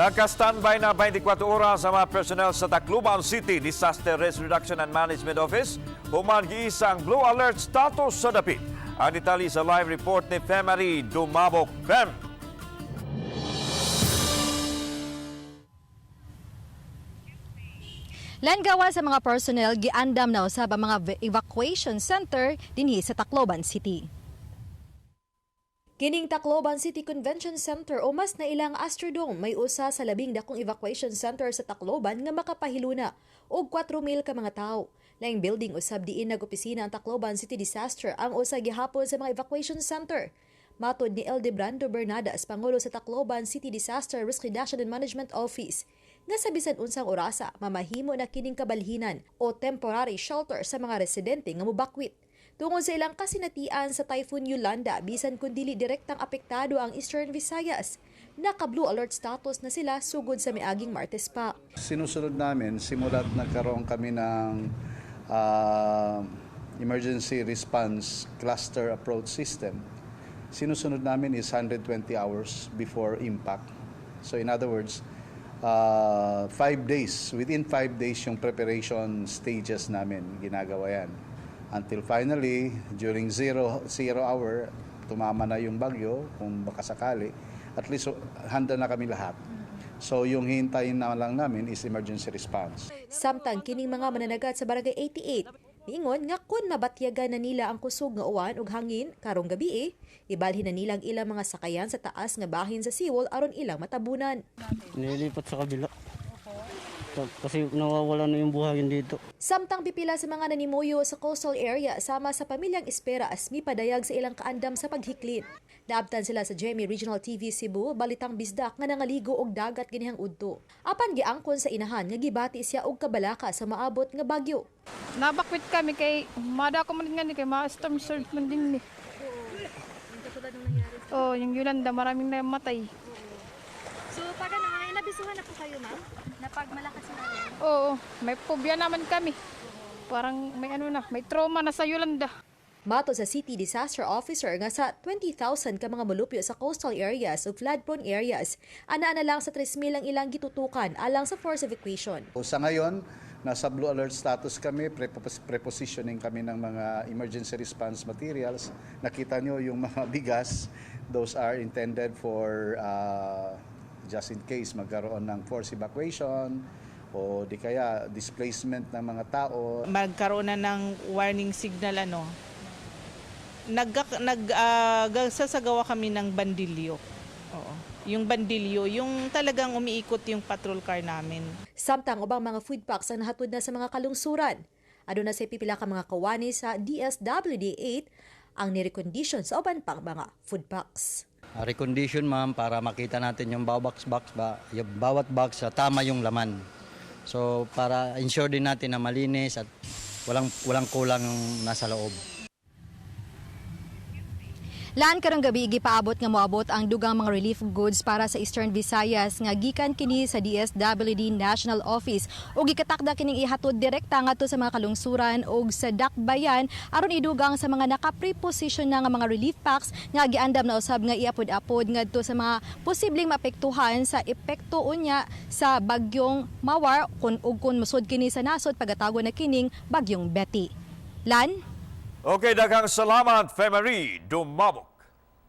Naka-standby na 24 oras ang mga personnel sa Tacloban City Disaster Risk Reduction and Management Office human giisang blue alert status sa dapit. Ang detalye sa live report ni Femari Dumabok. Fem! Langawa sa mga personnel giandam na usab ang mga evacuation center dinhi sa Tacloban City. Kining Tacloban City Convention Center o mas na ilang Astrodome may usa sa labing dakong evacuation center sa Tacloban nga makapahiluna og 4,000 ka mga tawo. Laing building usab diin nag-opisina ang Tacloban City Disaster ang usa gihapon sa mga evacuation center. Matod ni Eldebrando Bernadas, Pangulo sa Tacloban City Disaster Risk Reduction and Management Office, nga sa bisan unsang orasa mamahimo na kining kabalhinan o temporary shelter sa mga residente nga mobakwit. Tungod sa ilang kasinatian sa Typhoon Yolanda, bisan kun dili direktang apektado ang Eastern Visayas, naka-blue alert status na sila sugod sa miaging Martes pa. Sinusunod namin, simula't nagkaroon kami ng emergency response cluster approach system. Sinusunod namin is 120 hours before impact. So in other words, 5 days, within 5 days yung preparation stages namin, ginagawa yan. Until finally, during zero hour, tumama na yung bagyo, kung baka sakali, at least handa na kami lahat. So yung hintayin na lang namin is emergency response. Samtang kining mga mananagat sa Barangay 88, niingon nga kun mabatyagan na nila ang kusog nga uwan ug hangin karong gabi, ibalhin na nilang ilang mga sakayan sa taas nga bahin sa seawall aron ilang matabunan. Nilipat sa kabila. Kasi nawawala na yung buhangin dito. Samtang pipila sa mga nanimuyo sa coastal area sama sa pamilyang espera as mipadayag sa ilang kaandam sa paghiklin. Naabtan sila sa GMA Regional TV Cebu, balitang bisdak nga nangaligo og dagat ginihang udto. Apan giangkon sa inahan nga gibati siya og kabalaka sa maabot nga bagyo. Nabakwit kami kay mada ko man nga ni kay ma-storm surge man din ni. Oh, yung Yolanda maraming namatay. So pag nabisuhan na po kayo, ma'am? Na pag malakas na rin? Oo, may phobia naman kami. Parang may trauma na sa Yolanda. Mato sa City Disaster Officer nga sa 20,000 ka mga molupyo sa coastal areas o flood-prone areas, ana na lang sa 3,000 ang ilang gitutukan alang sa force evacuation. Sa ngayon, nasa blue alert status kami, prepositioning kami ng mga emergency response materials. Nakita nyo yung mga bigas, those are intended for just in case magkaroon ng force evacuation o di kaya displacement ng mga tao. Magkaroon na ng warning signal nagsasagawa kami ng bandilyo. Oo. Yung bandilyo, yung talagang umiikot yung patrol car namin. Samtang ubang mga food packs ang nahatod na sa mga kalungsuran. Aduna sa pipila ka mga kawani sa DSWD-8 ang nirecondition sa uban pang mga food packs. Recondition ma'am para makita natin yung bawat box tama yung laman. So para ensure din natin na malinis at walang kulang nasa loob. Laan karong gabi gipaabot nga moabot ang dugang mga relief goods para sa Eastern Visayas nga gikan kini sa DSWD National Office ug gikatakda kining ihatod direkta ngadto sa mga kalungsuran ug sa dakbayan aron idugang sa mga naka-preposition na nga mga relief packs nga giandam na usab nga iapod-apod ngadto sa mga posibleng maapektuhan sa epekto unya sa bagyong Mawar kung musod kini sa nasod pagatago na kining bagyong Betty. Lan? Okay, daghang salamat, Femari Dumabok.